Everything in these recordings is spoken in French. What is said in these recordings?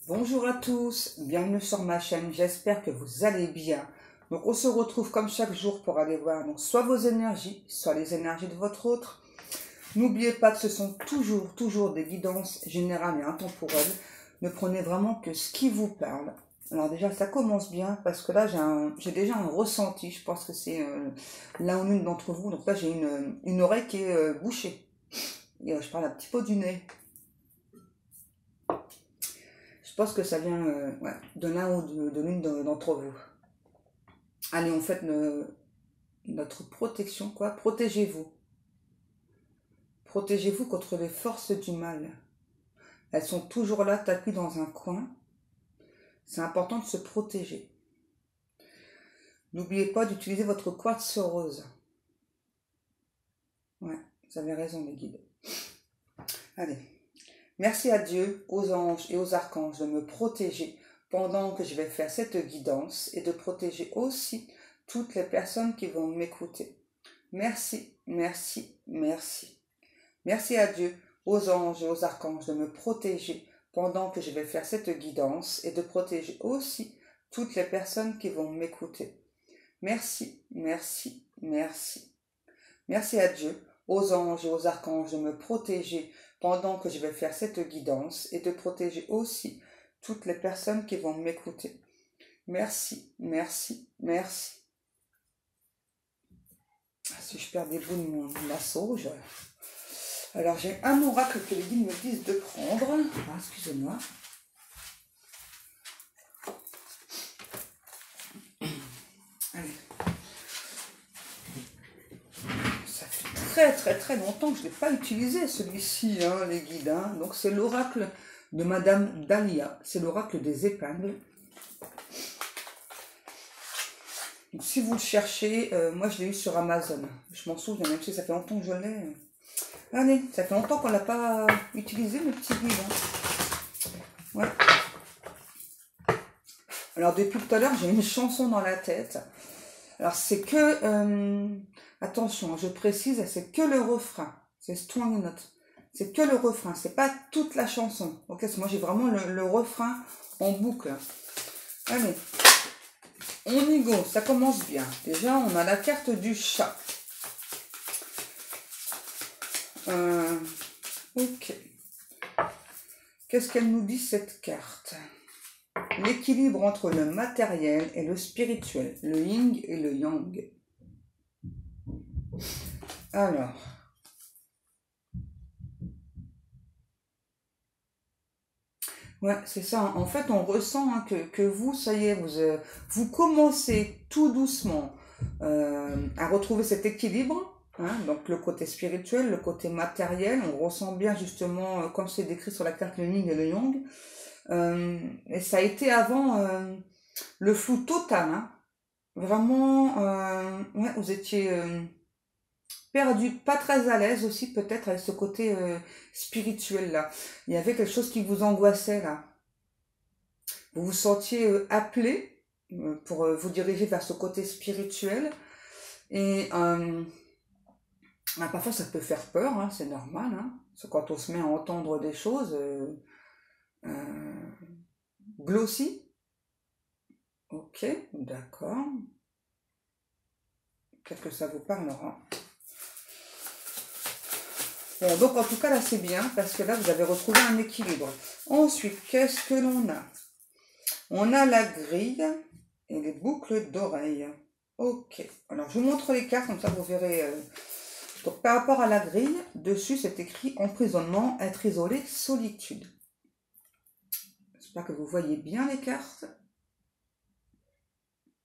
Bonjour à tous, bienvenue sur ma chaîne, j'espère que vous allez bien. Donc on se retrouve comme chaque jour pour aller voir donc, soit vos énergies, soit les énergies de votre autre. N'oubliez pas que ce sont toujours des guidances générales et intemporelles. Ne prenez vraiment que ce qui vous parle. Alors déjà ça commence bien parce que là j'ai déjà un ressenti, je pense que c'est l'un ou l'une d'entre vous. Donc là j'ai une oreille qui est bouchée. Et, je parle un petit peu du nez. Je pense que ça vient ouais, de l'un ou de l'une d'entre vous. Allez, on fait notre protection, quoi. Protégez-vous. Protégez-vous contre les forces du mal. Elles sont toujours là, tapées dans un coin. C'est important de se protéger. N'oubliez pas d'utiliser votre quartz rose. Ouais, vous avez raison, les guides. Allez. Merci à Dieu, aux anges et aux archanges de me protéger pendant que je vais faire cette guidance et de protéger aussi toutes les personnes qui vont m'écouter. Merci, merci, merci. Merci à Dieu, aux anges et aux archanges de me protéger pendant que je vais faire cette guidance et de protéger aussi toutes les personnes qui vont m'écouter. Merci, merci, merci. Merci à Dieu, aux anges et aux archanges de me protéger pendant que je vais faire cette guidance et de protéger aussi toutes les personnes qui vont m'écouter. Merci, merci, merci. Si je perds des bouts de ma sauge. Alors j'ai un oracle que les guides me disent de prendre. Ah, excusez-moi. Allez. Ça fait très longtemps que je ne l'ai pas utilisé celui-ci, hein, les guides. Hein. Donc c'est l'oracle de Madame Dahlia. C'est l'oracle des épingles. Donc, si vous le cherchez, moi je l'ai eu sur Amazon. Je m'en souviens, même si ça fait longtemps que je l'ai. Allez, ça fait longtemps qu'on ne l'a pas utilisé, le petit guide. Hein. Ouais. Alors depuis tout à l'heure, j'ai une chanson dans la tête. Alors c'est que, attention, je précise, c'est que le refrain. C'est strong note. C'est que le refrain, c'est pas toute la chanson. Ok, parce que moi j'ai vraiment le refrain en boucle. Allez, on y go, ça commence bien. Déjà, on a la carte du chat. Ok. Qu'est-ce qu'elle nous dit cette carte? L'équilibre entre le matériel et le spirituel, le yin et le yang. Alors, ouais, c'est ça. En fait, on ressent hein, que vous, ça y est, vous commencez tout doucement à retrouver cet équilibre. Hein, donc le côté spirituel, le côté matériel, on ressent bien justement, comme c'est décrit sur la carte le yin et le yang. Et ça a été avant le flou total. Hein. Vraiment, ouais, vous étiez perdu, pas très à l'aise aussi peut-être avec ce côté spirituel là. Il y avait quelque chose qui vous angoissait là. Vous vous sentiez appelé pour vous diriger vers ce côté spirituel. Et parfois ça peut faire peur, hein, c'est normal. Hein, parce que quand on se met à entendre des choses glossy. Ok, d'accord. Qu'est-ce que ça vous parlera? Bon, donc en tout cas là c'est bien parce que là vous avez retrouvé un équilibre. Ensuite, qu'est-ce que l'on a? On a la grille et les boucles d'oreilles. Ok, alors je vous montre les cartes, comme ça vous verrez. Donc par rapport à la grille, dessus c'est écrit emprisonnement, être isolé, solitude. J'espère que vous voyez bien les cartes.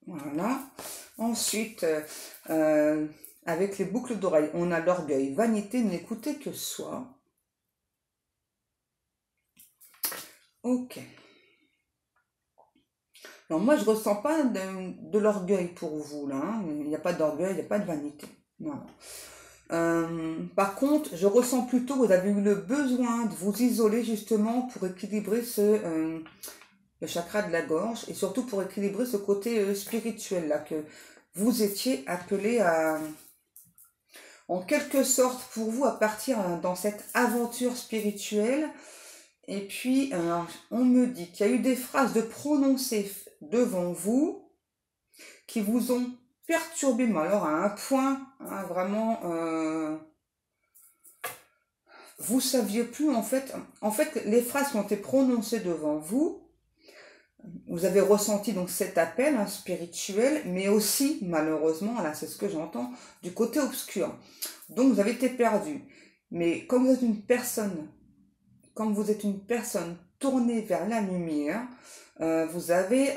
Voilà. Ensuite, avec les boucles d'oreilles, on a l'orgueil, vanité, n'écouter que soi. Ok. Alors moi, je ne ressens pas de l'orgueil pour vous, là. Hein. Il n'y a pas d'orgueil, il n'y a pas de vanité. Non, non. Par contre, je ressens plutôt que vous avez eu le besoin de vous isoler justement pour équilibrer le chakra de la gorge et surtout pour équilibrer ce côté spirituel, là, que vous étiez appelé à... En quelque sorte, pour vous, à partir dans cette aventure spirituelle Et puis, on me dit qu'il y a eu des phrases de prononcées devant vous qui vous ont perturbé, mais alors à un point, hein, vraiment, vous saviez plus en fait, les phrases qui ont été prononcées devant vous, vous avez ressenti donc cet appel hein, spirituel, mais aussi, malheureusement, là c'est ce que j'entends, du côté obscur. Donc vous avez été perdu. Mais comme vous êtes une personne, tournée vers la lumière, vous avez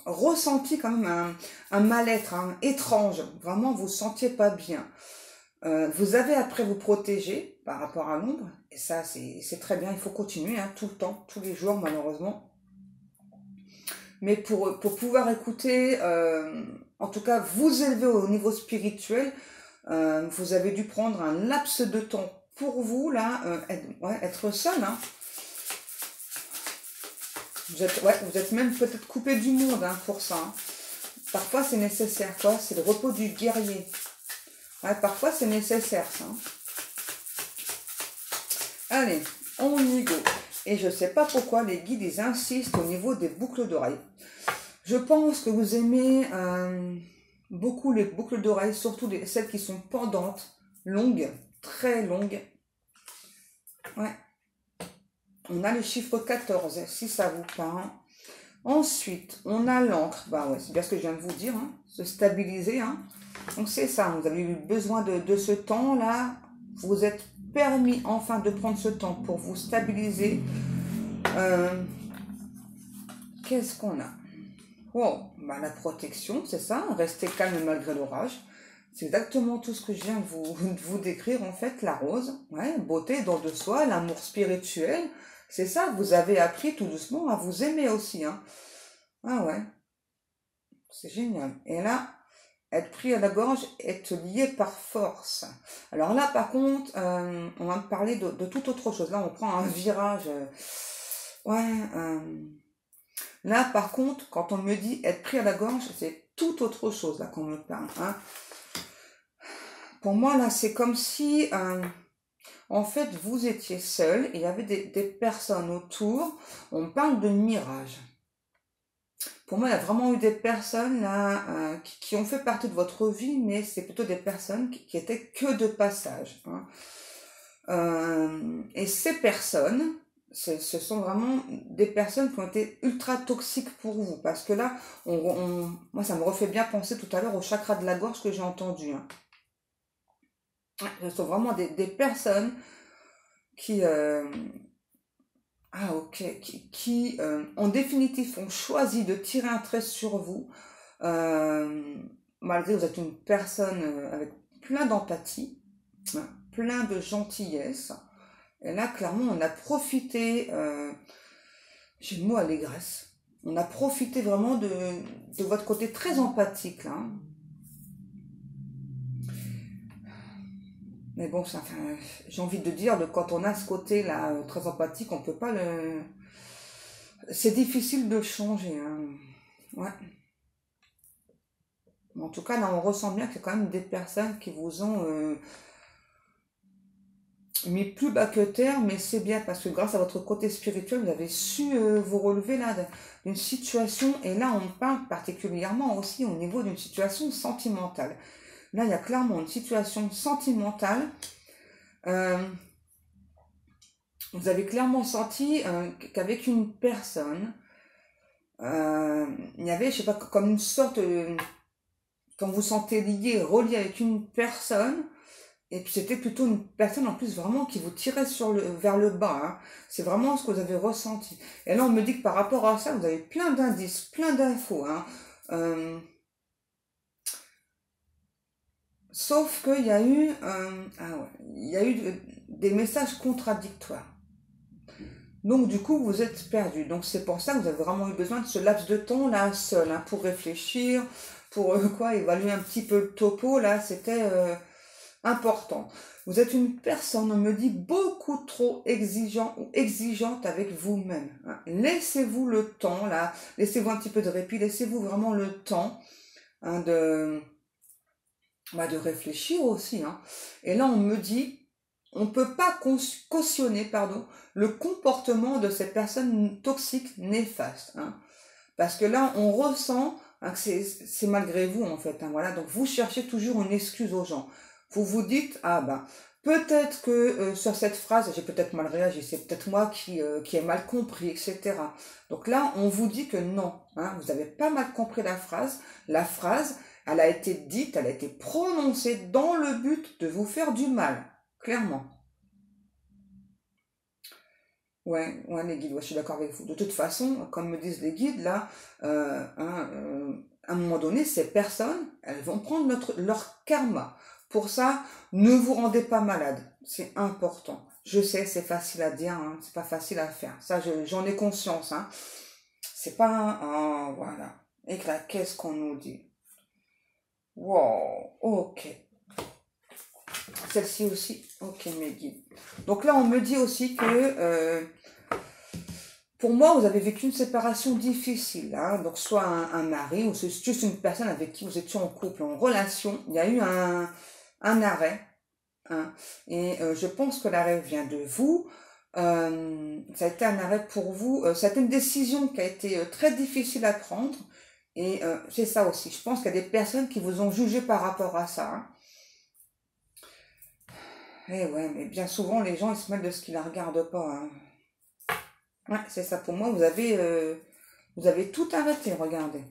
ressenti quand même un mal-être hein, étrange. Vraiment, vous ne vous sentiez pas bien. Vous avez après vous protéger par rapport à l'ombre. Et ça, c'est très bien. Il faut continuer hein, tout le temps, tous les jours, malheureusement. Mais pour pouvoir écouter, en tout cas vous élever au niveau spirituel, vous avez dû prendre un laps de temps pour vous, là, être seul. Hein. Vous êtes même peut-être coupé du monde hein, pour ça. Hein. Parfois c'est nécessaire, quoi. C'est le repos du guerrier. Ouais, parfois c'est nécessaire, ça. Hein. Allez, on y go. Et je ne sais pas pourquoi les guides ils insistent au niveau des boucles d'oreilles. Je pense que vous aimez beaucoup les boucles d'oreilles, surtout celles qui sont pendantes, longues, très longues. Ouais. On a le chiffre 14, si ça vous parle. Ensuite, on a l'encre. Bah ouais, c'est bien ce que je viens de vous dire, hein, se stabiliser. Hein. Donc c'est ça, vous avez eu besoin de ce temps-là. Vous êtes permis enfin de prendre ce temps pour vous stabiliser. Qu'est-ce qu'on a? Oh, bah la protection, c'est ça, rester calme malgré l'orage. C'est exactement tout ce que je viens de vous décrire, en fait, la rose. Ouais, beauté, don de soi, l'amour spirituel. C'est ça, vous avez appris tout doucement à vous aimer aussi. Hein. Ah ouais, c'est génial. Et là, être pris à la gorge, être lié par force. Alors là, par contre, on va parler de toute autre chose. Là, on prend un virage. Là, par contre, quand on me dit être pris à la gorge, c'est tout autre chose, là, qu'on me parle. Hein. Pour moi, là, c'est comme si, en fait, vous étiez seul et il y avait des personnes autour. On parle de mirage. Pour moi, il y a vraiment eu des personnes, là, qui ont fait partie de votre vie, mais c'est plutôt des personnes qui étaient que de passage. Hein. Et ces personnes... Ce sont vraiment des personnes qui ont été ultra toxiques pour vous. Parce que là, moi, ça me refait bien penser tout à l'heure au chakra de la gorge que j'ai entendu. Hein. Ce sont vraiment des personnes qui, en définitive, ont choisi de tirer un trait sur vous. Malgré que vous êtes une personne avec plein d'empathie, hein, plein de gentillesse. Et là, clairement, on a profité, j'ai le mot allégresse, on a profité vraiment de votre côté très empathique, là. Hein. Mais bon, j'ai envie de dire, quand on a ce côté-là très empathique, on peut pas le... C'est difficile de le changer. Hein. Ouais. En tout cas, là, on ressent bien qu'il y a quand même des personnes qui vous ont... mis plus bas que terre, mais c'est bien parce que grâce à votre côté spirituel, vous avez su vous relever là d'une situation, et là on parle particulièrement aussi au niveau d'une situation sentimentale. Là il y a clairement une situation sentimentale, vous avez clairement senti qu'avec une personne, il y avait, je sais pas, comme une sorte, quand vous sentez lié, relié avec une personne. Et puis c'était plutôt une personne en plus vraiment qui vous tirait vers le bas. Hein. C'est vraiment ce que vous avez ressenti. Et là on me dit que par rapport à ça, vous avez plein d'indices, plein d'infos. Hein. Sauf qu'il y a eu, des messages contradictoires. Donc du coup vous êtes perdu. Donc c'est pour ça que vous avez vraiment eu besoin de ce laps de temps là seul, hein, pour réfléchir, pour évaluer un petit peu le topo. Là c'était... important. Vous êtes une personne, on me dit, beaucoup trop exigeant ou exigeante avec vous-même. Hein. Laissez-vous le temps, là. Laissez-vous un petit peu de répit. Laissez-vous vraiment le temps hein, de réfléchir aussi. Hein. Et là, on me dit, on peut pas cautionner, pardon, le comportement de ces personnes toxiques néfastes, hein. Parce que là, on ressent hein, que c'est malgré vous, en fait, hein, voilà. Donc, vous cherchez toujours une excuse aux gens. Vous vous dites, ah ben, peut-être que sur cette phrase, j'ai peut-être mal réagi, c'est peut-être moi qui ai mal compris, etc. Donc là, on vous dit que non, hein, vous n'avez pas mal compris la phrase. La phrase, elle a été dite, elle a été prononcée dans le but de vous faire du mal, clairement. Ouais, les guides, ouais, je suis d'accord avec vous. De toute façon, comme me disent les guides, là, à un moment donné, ces personnes, elles vont prendre leur karma. Pour ça, ne vous rendez pas malade. C'est important. Je sais, c'est facile à dire, hein, c'est pas facile à faire. Ça, j'en ai conscience, hein. C'est pas voilà. Et là, qu'est-ce qu'on nous dit? Wow, ok. Celle-ci aussi, ok, mes guides. Donc là, on me dit aussi que pour moi, vous avez vécu une séparation difficile, hein. Donc soit un mari ou c'est juste une personne avec qui vous étiez en couple, en relation. Il y a eu un arrêt, hein. Et je pense que l'arrêt vient de vous. Ça a été un arrêt pour vous. Ça a été une décision qui a été très difficile à prendre. Et c'est ça aussi. Je pense qu'il y a des personnes qui vous ont jugé par rapport à ça, hein. Eh ouais, mais bien souvent, les gens, ils se mêlent de ce qu'ils ne regardent pas, hein. Ouais, c'est ça. Pour moi, vous avez tout arrêté, regardez.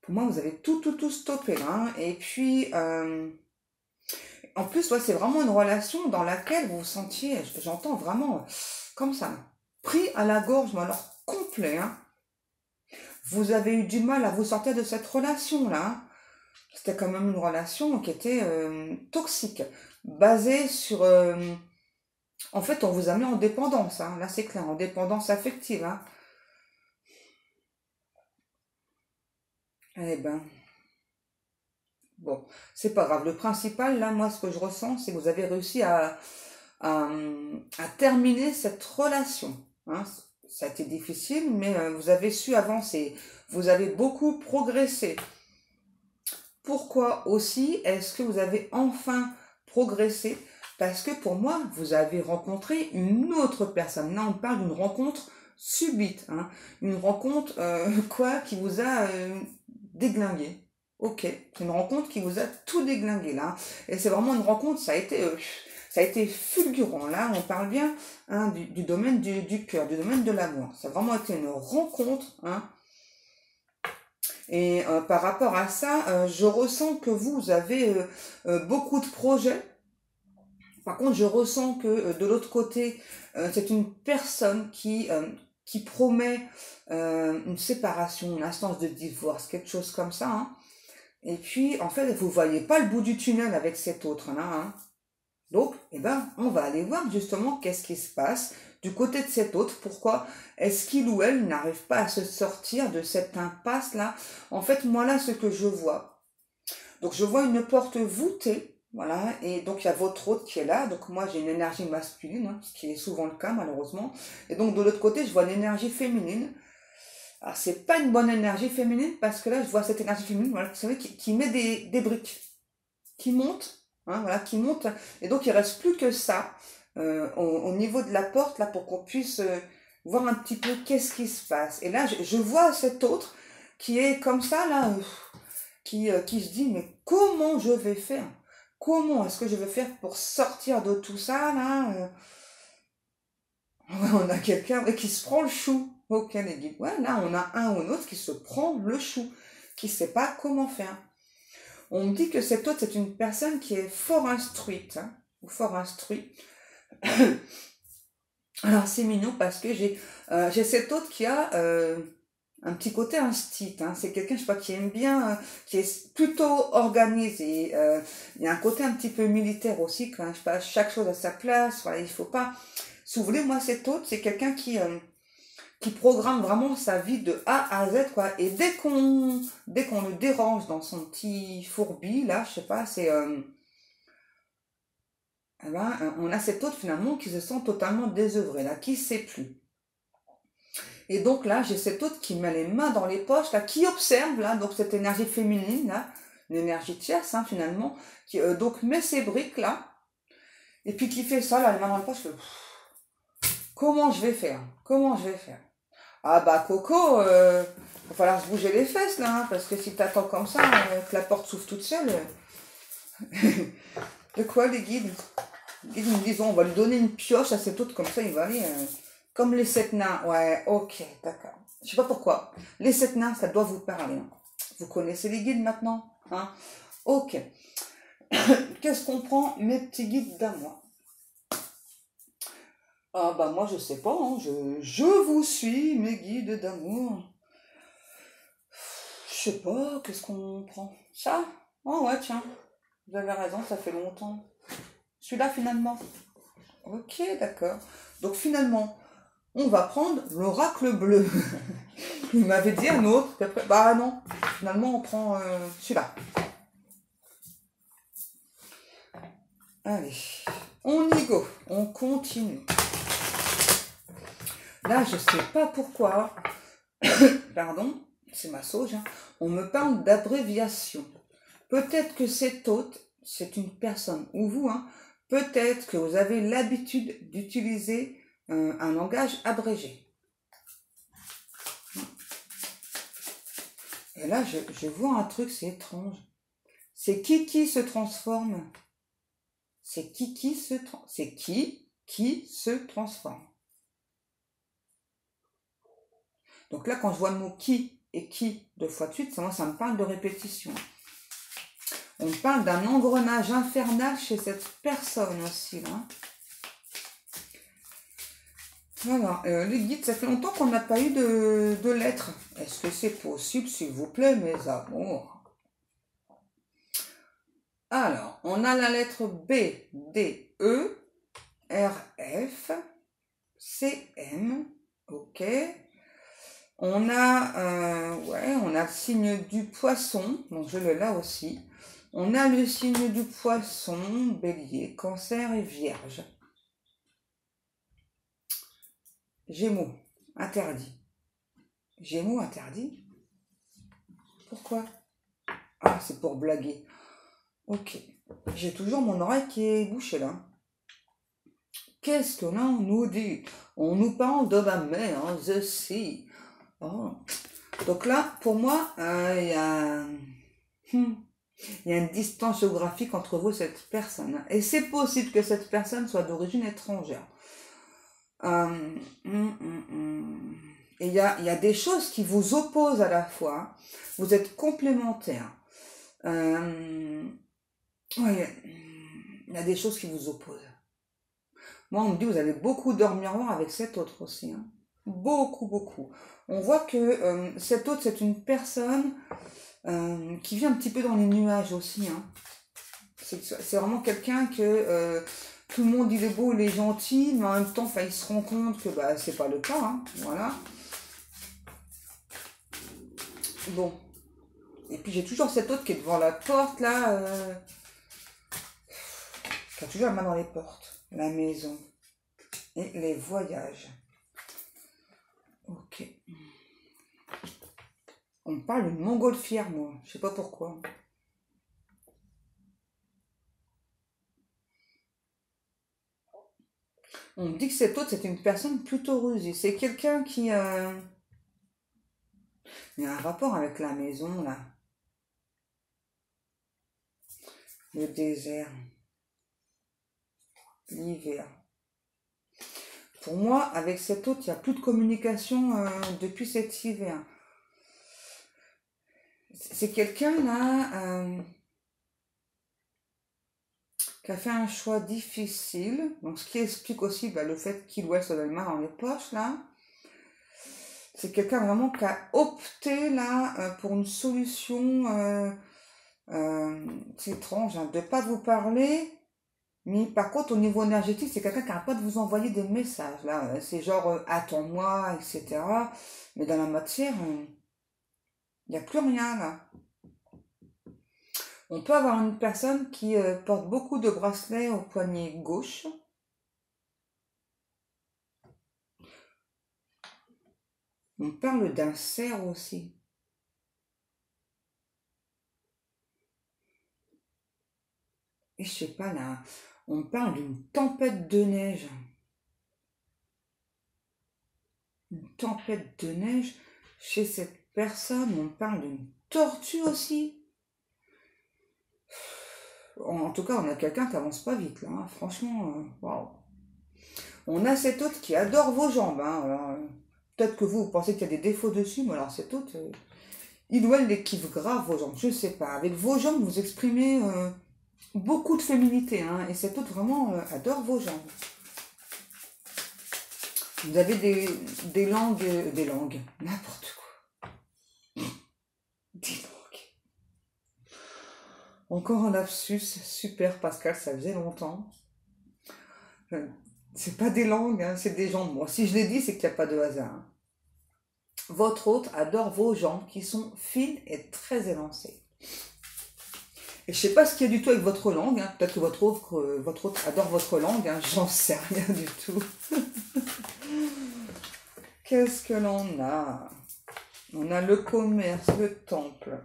Pour moi, vous avez tout stoppé, là, hein. Et puis, en plus, ouais, c'est vraiment une relation dans laquelle vous vous sentiez, j'entends vraiment, comme ça, pris à la gorge, mais alors complet, hein. Vous avez eu du mal à vous sortir de cette relation-là, hein. C'était quand même une relation qui était toxique, basée sur... en fait, on vous a mis en dépendance, hein. Là, c'est clair, en dépendance affective, hein. Eh ben, bon, c'est pas grave. Le principal, là, moi, ce que je ressens, c'est que vous avez réussi à, à terminer cette relation, hein. Ça a été difficile, mais vous avez su avancer. Vous avez beaucoup progressé. Pourquoi aussi est-ce que vous avez enfin progressé? Parce que pour moi, vous avez rencontré une autre personne. Là, on parle d'une rencontre subite, hein. Une rencontre quoi qui vous a déglingué. Ok, c'est une rencontre qui vous a tout déglingué là. Et c'est vraiment une rencontre, ça a été fulgurant. Là, on parle bien hein, du domaine du cœur, du domaine de l'amour. Ça a vraiment été une rencontre, hein. Et par rapport à ça, je ressens que vous avez beaucoup de projets. Par contre, je ressens que de l'autre côté, c'est une personne qui promet une séparation, une instance de divorce, quelque chose comme ça, hein. Et puis, en fait, vous voyez pas le bout du tunnel avec cet autre-là, hein. Donc, eh ben, on va aller voir justement qu'est-ce qui se passe du côté de cet autre. Pourquoi est-ce qu'il ou elle n'arrive pas à se sortir de cette impasse-là? En fait, moi là, ce que je vois. Donc, je vois une porte voûtée, voilà, et donc il y a votre autre qui est là. Donc, moi, j'ai une énergie masculine, hein, ce qui est souvent le cas, malheureusement. Et donc, de l'autre côté, je vois une énergie féminine. Alors, c'est pas une bonne énergie féminine parce que là, je vois cette énergie féminine, voilà, vous savez, qui met des briques, qui monte. Hein, voilà, qui monte, et donc il reste plus que ça au niveau de la porte là pour qu'on puisse voir un petit peu qu'est-ce qui se passe. Et là, je vois cet autre qui est comme ça là, qui se dit mais comment je vais faire? Comment est-ce que je vais faire pour sortir de tout ça là? On a quelqu'un qui se prend le chou. Ok, les guides. Ouais, là on a un ou un autre qui se prend le chou, qui sait pas comment faire. On me dit que cet autre, c'est une personne qui est fort instruite, hein, ou fort instruit. Alors, c'est mignon parce que j'ai cet autre qui a un petit côté instit, hein. C'est quelqu'un, je sais pas, qui aime bien, qui est plutôt organisé. Il y a un côté un petit peu militaire aussi, quand je sais pas, chaque chose à sa place. Voilà, il faut pas... Si vous voulez, moi, cet autre, c'est quelqu'un qui programme vraiment sa vie de A à Z, quoi. Et dès qu'on le dérange dans son petit fourbi, là, je sais pas, c'est... eh ben, on a cet autre, finalement, qui se sent totalement désœuvré, là, qui sait plus. Et donc, là, j'ai cet autre qui met les mains dans les poches, là, qui observe, là, donc cette énergie féminine, là, une énergie tierce, hein, finalement, qui donc met ses briques, là, Et puis qui fait ça, là, les mains dans les poches, comment je vais faire? Comment je vais faire? Ah bah Coco, va falloir se bouger les fesses là, hein, parce que si t'attends comme ça, que la porte s'ouvre toute seule. De quoi les guides? Les guides nous disent, on va lui donner une pioche à cet autre, comme ça il va aller. Comme les 7 nains. Ouais, ok, d'accord. Je sais pas pourquoi. Les 7 nains, ça doit vous parler. Hein. Vous connaissez les guides maintenant, hein? Ok. Qu'est-ce qu'on prend, mes petits guides d'amour? Ah bah moi je sais pas, hein. Je vous suis, mes guides d'amour. Je sais pas, qu'est-ce qu'on prend? Ça? Oh ouais, tiens, vous avez raison, ça fait longtemps. Celui-là finalement. Ok, d'accord. Donc finalement, on va prendre l'oracle bleu. Il m'avait dit un autre, puis après, bah non, finalement on prend celui-là. Allez, on y go, on continue. Là, je sais pas pourquoi, pardon, c'est ma sauge, hein, on me parle d'abréviation. Peut-être que cet hôte, c'est une personne, ou vous, hein, peut-être que vous avez l'habitude d'utiliser un langage abrégé. Et là, je vois un truc, c'est étrange. C'est qui se transforme. C'est qui se transforme. C'est qui se transforme. Donc là, quand je vois le mot qui et qui 2 fois de suite, moi, ça me parle de répétition. On parle d'un engrenage infernal chez cette personne aussi, là. Voilà, les guides, ça fait longtemps qu'on n'a pas eu de lettres. Est-ce que c'est possible, s'il vous plaît, mes amours? Alors, on a la lettre B, D, E, R, F, C, M, ok. On a, on a le signe du poisson, donc je l'ai là aussi. On a le signe du poisson, bélier, cancer et vierge. Gémeaux, interdit. Gémeaux, interdit? Pourquoi? Ah, c'est pour blaguer. Ok. J'ai toujours mon oreille qui est bouchée là. Qu'est-ce que l'on nous dit? On nous parle de la mer, hein, the sea. Oh. Donc là, pour moi, il y a une distance géographique entre vous et cette personne. Et c'est possible que cette personne soit d'origine étrangère. Et il y a des choses qui vous opposent à la fois. Vous êtes complémentaires. Il y a des choses qui vous opposent. Moi, on me dit, vous allez beaucoup dormir avec cet autre aussi. Hein. Beaucoup, beaucoup. On voit que cet autre, c'est une personne qui vit un petit peu dans les nuages aussi. Hein. C'est vraiment quelqu'un que tout le monde, il est beau, il est gentil, mais en même temps, il se rend compte que bah, c'est pas le cas. Hein. Voilà. Bon. Et puis, j'ai toujours cet autre qui est devant la porte, là, qui a toujours la main dans les portes. La maison. Et les voyages. Ok. On me parle d'une montgolfière, moi. Je sais pas pourquoi. On me dit que cet autre, c'est une personne plutôt rusée. C'est quelqu'un qui... Il y a un rapport avec la maison, là. Le désert. L'hiver. Pour moi, avec cet autre, il n'y a plus de communication depuis cet hiver. C'est quelqu'un, là, qui a fait un choix difficile. Donc, ce qui explique aussi le fait qu'il ou elle soit les mains dans les poches, là. C'est quelqu'un vraiment qui a opté, là, pour une solution... c'est étrange hein, de ne pas vous parler, mais par contre au niveau énergétique c'est quelqu'un qui n'arrête pas de vous envoyer des messages là, c'est genre attends-moi, etc. Mais dans la matière, il n'y a plus rien là. On peut avoir une personne qui porte beaucoup de bracelets au poignet gauche. On parle d'un cerf aussi. Et je sais pas là, On parle d'une tempête de neige. Une tempête de neige chez cette personne. On parle d'une tortue aussi. En tout cas, on a quelqu'un qui avance pas vite là. Hein. Franchement, waouh. On a cet autre qui adore vos jambes. Hein. Alors, peut-être que vous pensez qu'il y a des défauts dessus, mais alors cet autre, il ou elle les kiffe grave vos jambes. Je sais pas. Avec vos jambes, vous exprimez beaucoup de féminité. Hein. Et cet autre vraiment adore vos jambes. Vous avez des langues, n'importe quoi. Des langues. Encore un lapsus, super Pascal, ça faisait longtemps. C'est pas des langues, hein, c'est des jambes. Moi, si je l'ai dit, c'est qu'il n'y a pas de hasard. Hein. Votre hôte adore vos jambes qui sont fines et très élancées. Et je sais pas ce qu'il y a du tout avec votre langue. Hein. Peut-être que votre hôte adore votre langue. Hein. J'en sais rien du tout. Qu'est-ce que l'on a? On a le commerce, le temple.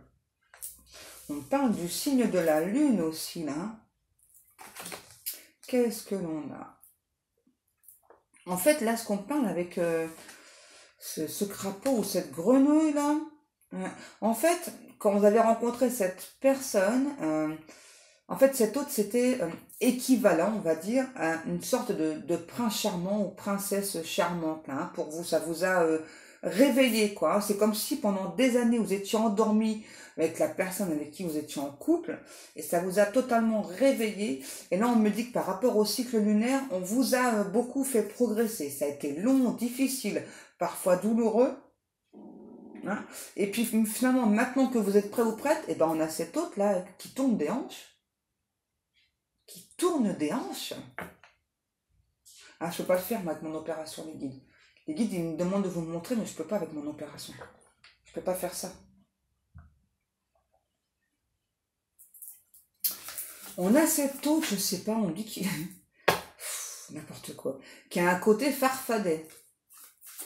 On parle du signe de la lune aussi, là. Qu'est-ce que l'on a? En fait, là, ce qu'on parle avec ce crapaud ou cette grenouille, là, en fait, quand vous avez rencontré cette personne, en fait, cet hôte, c'était équivalent, on va dire, à une sorte de prince charmant ou princesse charmante. Là, hein, pour vous, ça vous a réveillé, quoi. C'est comme si pendant des années, vous étiez endormi avec la personne avec qui vous étiez en couple, et ça vous a totalement réveillé. Et là, on me dit que par rapport au cycle lunaire, on vous a beaucoup fait progresser. Ça a été long, difficile, parfois douloureux. Hein. Et puis finalement, maintenant que vous êtes prêt ou prête, et ben on a cet hôte là qui tourne des hanches. Qui tourne des hanches. Ah, je peux pas le faire moi, avec mon opération, les guides. Les guides, ils me demandent de vous montrer, mais je peux pas avec mon opération. Je peux pas faire ça. On a cet autre, je sais pas, on dit qu'il... n'importe quoi. Qui a un côté farfadet.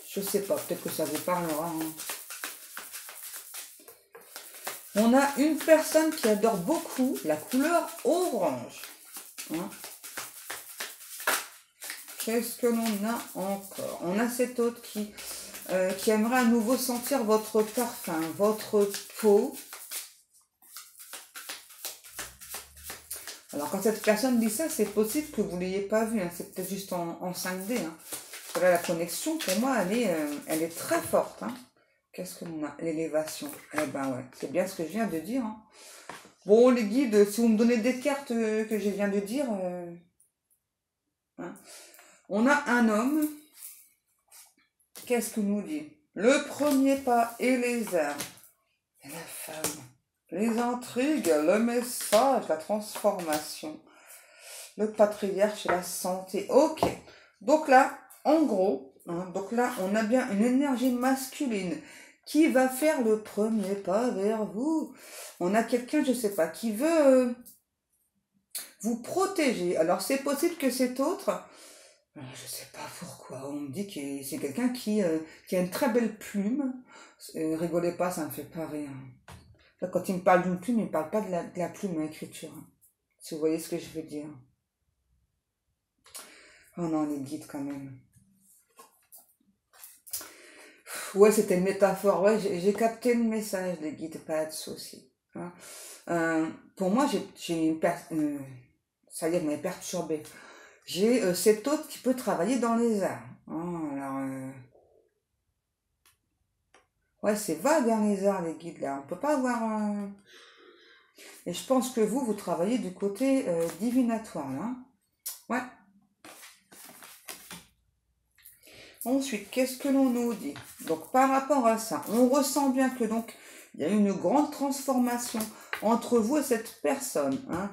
Je sais pas, peut-être que ça vous parlera. Hein. On a une personne qui adore beaucoup la couleur orange. Hein. Qu'est-ce que l'on a encore? On a cet autre qui aimerait à nouveau sentir votre parfum, votre peau. Alors, quand cette personne dit ça, c'est possible que vous ne l'ayez pas vu. Hein. C'est peut-être juste en 5D. Hein. Là, la connexion, pour moi, elle est très forte. Hein. Qu'est-ce que l'on a? L'élévation. Eh ben ouais, c'est bien ce que je viens de dire. Hein. Bon, les guides, si vous me donnez des cartes que je viens de dire... hein. On a un homme. Qu'est-ce que nous dit? Le premier pas et les armes. Et la femme. Les intrigues, le message, la transformation. Le patriarche et la santé. Ok. Donc là, en gros, hein, donc là, on a bien une énergie masculine qui va faire le premier pas vers vous. On a quelqu'un, je sais pas, qui veut vous protéger. Alors, c'est possible que cet autre... Je sais pas pourquoi. On me dit que c'est quelqu'un qui a une très belle plume. Rigolez pas, ça me fait pas rire. Là, quand il me parle d'une plume, il me parle pas de la plume à écriture. Si vous voyez ce que je veux dire. Oh non, les guides quand même. Ouais, c'était une métaphore. Ouais, j'ai capté le message, les guides, pas de souci. Hein. Pour moi, j'ai une personne... ça y est, vous m'avez perturbé. J'ai cet autre qui peut travailler dans les arts. Hein, alors, ouais, c'est vague dans les arts, les guides, là. On peut pas avoir... Et je pense que vous travaillez du côté divinatoire, là. Ouais. Ensuite, qu'est-ce que l'on nous dit? Donc, par rapport à ça, on ressent bien que, donc, il y a une grande transformation entre vous et cette personne, hein.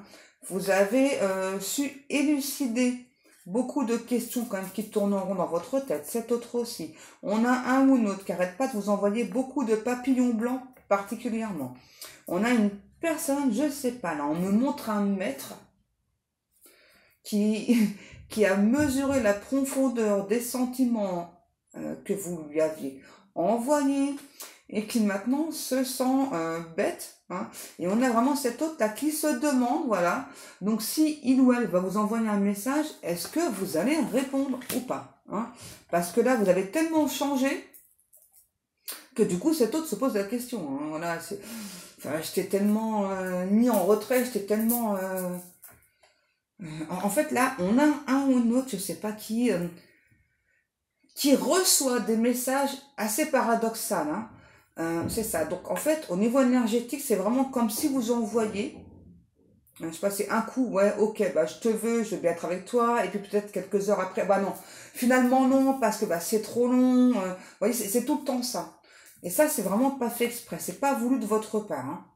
Vous avez su élucider beaucoup de questions quand même qui tourneront dans votre tête. Cet autre aussi. On a un ou une autre qui n'arrête pas de vous envoyer beaucoup de papillons blancs particulièrement. On a une personne, je sais pas, là, on me montre un maître qui a mesuré la profondeur des sentiments que vous lui aviez envoyés et qui maintenant se sent bête. Hein, et on a vraiment cet autre là qui se demande, voilà. Donc si il ou elle va vous envoyer un message, est-ce que vous allez répondre ou pas, hein? Parce que là, vous avez tellement changé que du coup, cet autre se pose la question. Hein, voilà, enfin, j'étais tellement mis en retrait, j'étais tellement... en fait, là, on a un ou une autre, je sais pas qui reçoit des messages assez paradoxaux. Hein. C'est ça. Donc, en fait, au niveau énergétique, c'est vraiment comme si vous envoyiez, je sais pas, c'est un coup, ouais, ok, bah, je te veux, je veux bien être avec toi, et puis peut-être quelques heures après, bah non, finalement non, parce que bah, c'est trop long. Vous voyez, c'est tout le temps ça. Et ça, c'est vraiment pas fait exprès, c'est pas voulu de votre part. Hein.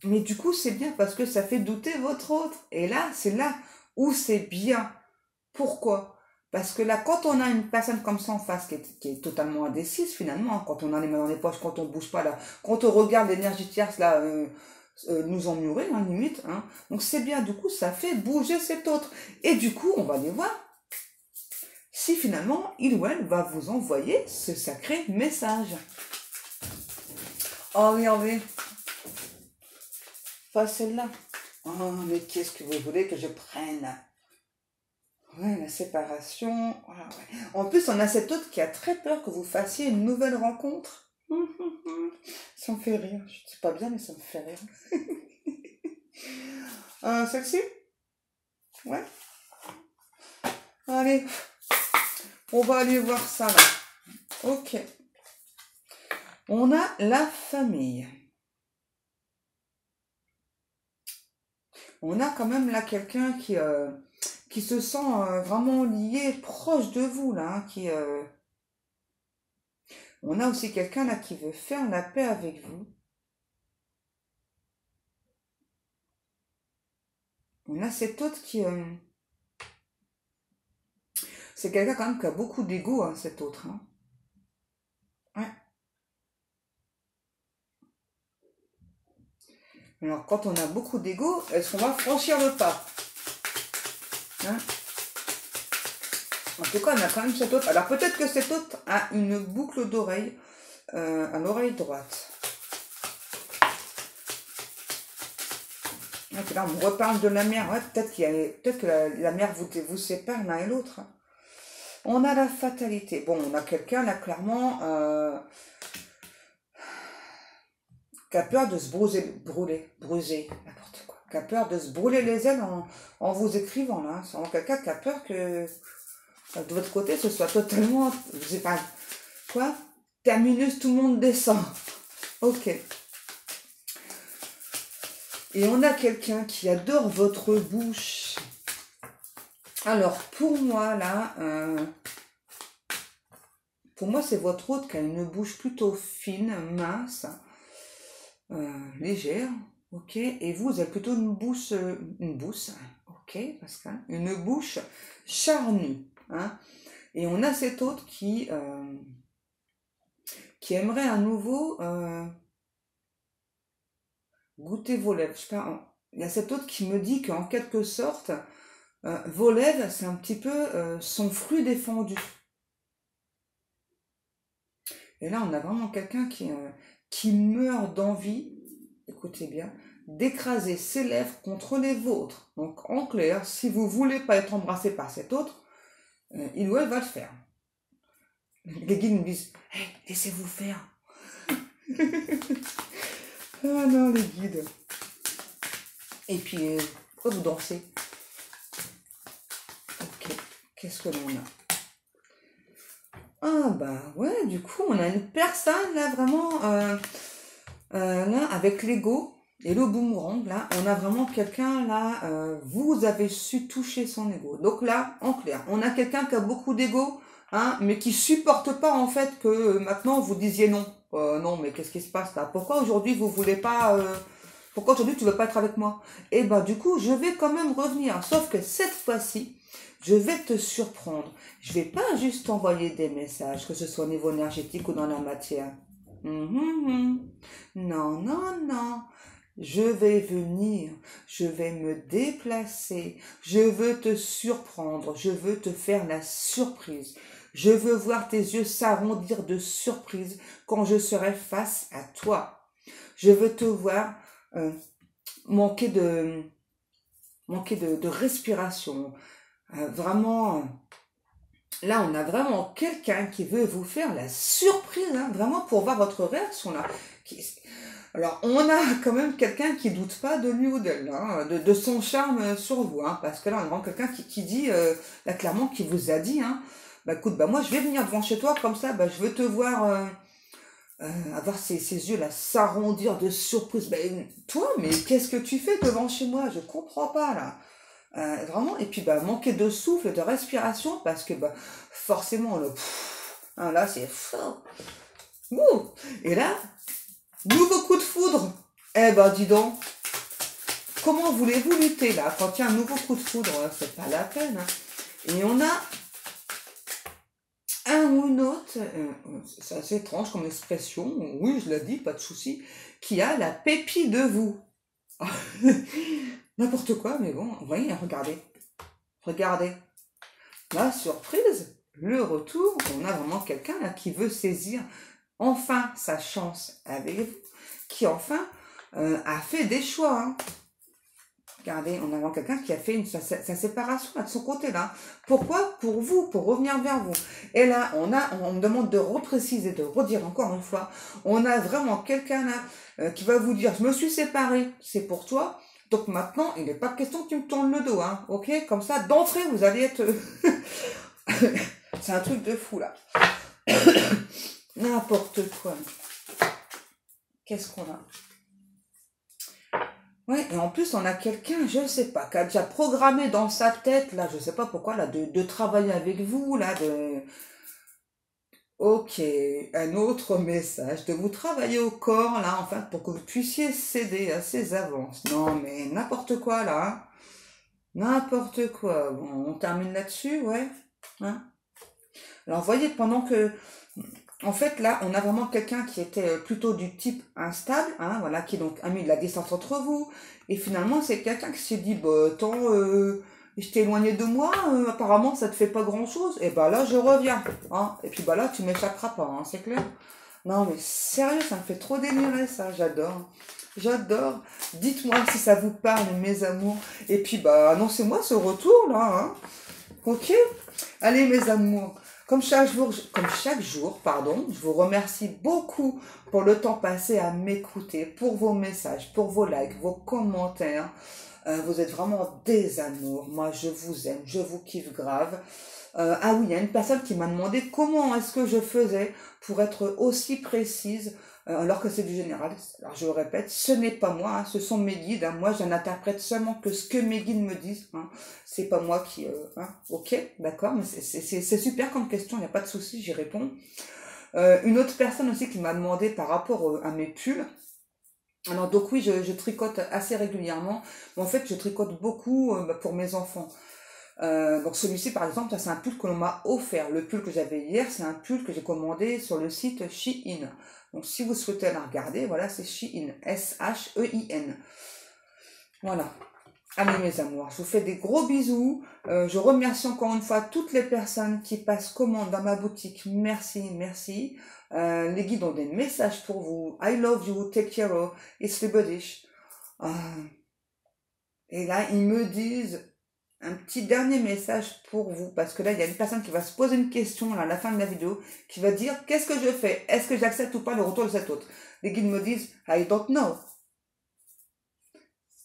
Mais du coup, c'est bien parce que ça fait douter votre autre. Et là, c'est là où c'est bien. Pourquoi? Parce que là, quand on a une personne comme ça en face qui est totalement indécise finalement, hein, quand on a les mains dans les poches, quand on bouge pas là, quand on regarde l'énergie tierce là, nous emmurer, hein, limite, hein, donc c'est bien, du coup, ça fait bouger cet autre. Et du coup, on va aller voir si finalement, il ou elle va vous envoyer ce sacré message. Oh, regardez, pas celle-là. Oh, mais qu'est-ce que vous voulez que je prenne? Ouais, la séparation. Voilà, ouais. En plus, on a cet autre qui a très peur que vous fassiez une nouvelle rencontre. Ça me fait rire. Je sais pas bien, mais ça me fait rire. Celle-ci? Ouais. Allez, on va aller voir ça là. Ok. On a la famille. On a quand même là quelqu'un qui se sent vraiment lié, proche de vous là, hein, on a aussi quelqu'un là qui veut faire la paix avec vous. On a cet autre c'est quelqu'un quand même qui a beaucoup d'ego, hein, cet autre. Hein. Ouais. Alors quand on a beaucoup d'ego, est-ce qu'on va franchir le pas? Hein? En tout cas, on a quand même cet autre. Alors peut-être que cet autre a une boucle d'oreille à l'oreille droite. Donc là, on me reparle de la mère. Ouais, peut-être que la mère vous sépare l'un et l'autre. Hein. On a la fatalité. Bon, on a quelqu'un là clairement qui a peur de se bruser, n'importe quoi. Qui a peur de se brûler les ailes en vous écrivant là. C'est vraiment quelqu'un qui a peur que de votre côté ce soit totalement, je sais pas quoi, terminus, tout le monde descend. Ok. Et on a quelqu'un qui adore votre bouche. Alors, pour moi, là, c'est votre hôte qui a une bouche plutôt fine, mince, légère, ok. Et vous avez plutôt une bouche, ok, Pascal, une bouche charnue, hein. Et on a cet hôte qui aimerait à nouveau goûter vos lèvres. Je sais pas, il y a cet autre qui me dit qu'en quelque sorte, vos lèvres, c'est un petit peu son fruit défendu. Et là, on a vraiment quelqu'un qui meurt d'envie, écoutez bien, d'écraser ses lèvres contre les vôtres. Donc, en clair, si vous voulez pas être embrassé par cet autre, il ou elle va le faire. Les guides nous disent, hey, laissez-vous faire. Ah non, les guides. Et puis, pourquoi vous dansez? Ok, qu'est-ce que l'on a? Ah bah ouais, du coup, on a une personne là vraiment, là, avec l'ego et le boomerang, là, on a vraiment quelqu'un là, vous avez su toucher son ego. Donc là, en clair, on a quelqu'un qui a beaucoup d'ego, hein, mais qui supporte pas en fait que maintenant vous disiez non. Non, mais qu'est-ce qui se passe là? Pourquoi aujourd'hui vous voulez pas... pourquoi aujourd'hui tu veux pas être avec moi? Et bah du coup, je vais quand même revenir. Sauf que cette fois-ci, je vais te surprendre. Je vais pas juste t'envoyer des messages, que ce soit au niveau énergétique ou dans la matière. Non, non, non. Je vais venir, je vais me déplacer, je veux te surprendre, je veux te faire la surprise. Je veux voir tes yeux s'arrondir de surprise quand je serai face à toi. Je veux te voir manquer de respiration. Vraiment, là, on a vraiment quelqu'un qui veut vous faire la surprise, hein, vraiment pour voir votre réaction là. Alors, on a quand même quelqu'un qui doute pas de lui ou d'elle, hein, de son charme sur vous, hein, parce que là, on a vraiment quelqu'un qui dit, là, clairement, qui vous a dit, hein, bah écoute, bah moi, je vais venir devant chez toi, comme ça, bah je veux te voir avoir ces yeux là s'arrondir de surprise. Ben, toi, mais qu'est-ce que tu fais devant chez moi? Je comprends pas là. Vraiment, et puis bah manquer de souffle, de respiration, parce que bah forcément hein, là c'est fort. Et là, nouveau coup de foudre. Eh ben dis donc, comment voulez-vous lutter là quand il y a un nouveau coup de foudre? C'est pas la peine. Hein. Et on a un ou une autre, c'est assez étrange comme expression, oui je l'ai dit, pas de souci, qui a la pépite de vous. N'importe quoi, mais bon, vous voyez, regardez. La surprise, le retour, on a vraiment quelqu'un là qui veut saisir enfin sa chance avec vous, qui enfin a fait des choix. Hein. Regardez, on a vraiment quelqu'un qui a fait sa séparation là, de son côté là. Pourquoi? Pour vous, pour revenir vers vous. Et là, on me demande de repréciser, de redire encore une fois, on a vraiment quelqu'un là qui va vous dire, je me suis séparé, c'est pour toi. Donc maintenant, il n'est pas question que tu me tournes le dos, hein, ok? Comme ça, d'entrée, vous allez être... C'est un truc de fou, là. N'importe quoi. Qu'est-ce qu'on a? Ouais, et en plus, on a quelqu'un, je sais pas, qui a déjà programmé dans sa tête, là, je sais pas pourquoi, là, de travailler avec vous, là, Ok, un autre message, de vous travailler au corps, là, enfin, pour que vous puissiez céder à ces avances. Non, mais n'importe quoi, là, hein. N'importe quoi. Bon, on termine là-dessus, ouais. Hein. Alors, voyez, pendant que... En fait, là, on a vraiment quelqu'un qui était plutôt du type instable, hein, voilà, qui donc a mis de la distance entre vous. Et finalement, c'est quelqu'un qui s'est dit, bah, attends, je t'ai éloigné de moi, apparemment, ça te fait pas grand-chose. Et bah là, je reviens. Hein. Et puis bah là, tu m'échapperas pas, hein, c'est clair. Non, mais sérieux, ça me fait trop délirer, ça. J'adore. J'adore. Dites-moi si ça vous parle, mes amours. Et puis, bah, annoncez-moi ce retour, là. Hein. Ok? Allez, mes amours. Comme chaque jour, pardon, je vous remercie beaucoup pour le temps passé à m'écouter, pour vos messages, pour vos likes, vos commentaires. Vous êtes vraiment des amours. Moi, je vous aime, je vous kiffe grave. Ah oui, il y a une personne qui m'a demandé comment est-ce que je faisais pour être aussi précise alors que c'est du général. Alors je le répète, ce n'est pas moi, hein, ce sont mes guides. Hein. Moi, je n'interprète seulement que ce que mes guides me disent. Hein. C'est pas moi qui... hein. Ok, d'accord, mais c'est super comme question, il n'y a pas de souci, j'y réponds. Une autre personne aussi qui m'a demandé par rapport à mes pulls. Alors donc oui, je tricote assez régulièrement. Mais en fait, je tricote beaucoup pour mes enfants. Donc celui-ci par exemple, c'est un pull que l'on m'a offert. Le pull que j'avais hier, c'est un pull que j'ai commandé sur le site Shein. Donc si vous souhaitez la regarder, voilà, c'est Shein, S-H-E-I-N. Voilà. Allez mes amours, je vous fais des gros bisous. Je remercie encore une fois toutes les personnes qui passent commande dans ma boutique. Merci, merci. Les guides ont des messages pour vous. I love you, take care of, it's Libedish. Et là, ils me disent un petit dernier message pour vous, parce que là, il y a une personne qui va se poser une question là, à la fin de la vidéo, qui va dire, qu'est-ce que je fais? Est-ce que j'accepte ou pas le retour de cet autre? Les guides me disent, I don't know.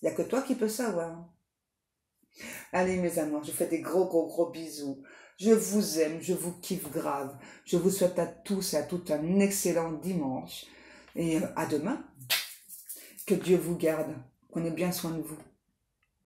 Il n'y a que toi qui peux savoir. Allez mes amours, je vous fais des gros bisous. Je vous aime, je vous kiffe grave. Je vous souhaite à tous et à toutes un excellent dimanche. Et à demain. Que Dieu vous garde. Prenez bien soin de vous.